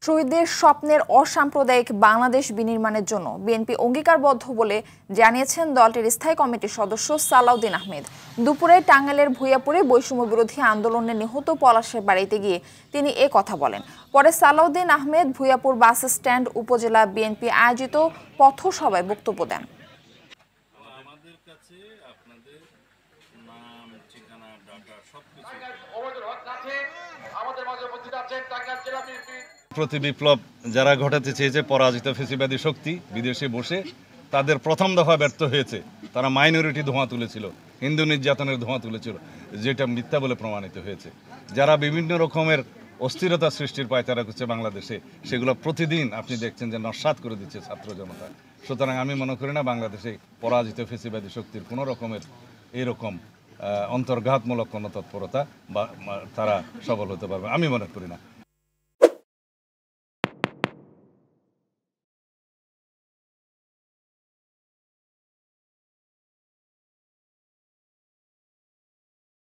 শহীদদের স্বপ্নের অসাম্প্রদায়িক বাংলাদেশ বিনির্মাণের জন্য বিএনপি অঙ্গীকারবদ্ধ বলে জানিয়েছেন দলটির স্থায়ী কমিটির সদস্য সালাউদ্দিন আহমেদ। দুপুরে টাঙ্গাইলের ভূঁইয়াপুরে বৈষম্য বিরোধী আন্দোলনে নিহত পলাশের বাড়িতে গিয়ে তিনি এ কথা বলেন। পরে সালাউদ্দিন আহমেদ ভূঁইয়াপুর বাস স্ট্যান্ড উপজেলা বিএনপি আয়োজিত পথসভায় বক্তব্য দেন। প্রতি বিপ্লব যারা ঘটাতে চেয়েছে পরাজিত ফেসিবাদী শক্তি বিদেশে বসে তাদের প্রথম দফা ব্যর্থ হয়েছে। তারা মাইনরিটি ধোঁয়া তুলেছিল, হিন্দু নির্যাতনের ধোঁয়া তুলেছিল, যেটা মিথ্যা বলে প্রমাণিত হয়েছে। যারা বিভিন্ন রকমের অস্থিরতা সৃষ্টির পায়তারা করছে বাংলাদেশে, সেগুলো প্রতিদিন আপনি দেখছেন যে নস্যাৎ করে দিচ্ছে ছাত্র জনতা। সুতরাং আমি মনে করি না বাংলাদেশে পরাজিত ফেসিবাদী শক্তির কোনো রকমের এরকম অন্তর্ঘাতমূলক কোনো তৎপরতা বা তারা সফল হতে পারবে, আমি মনে করি না।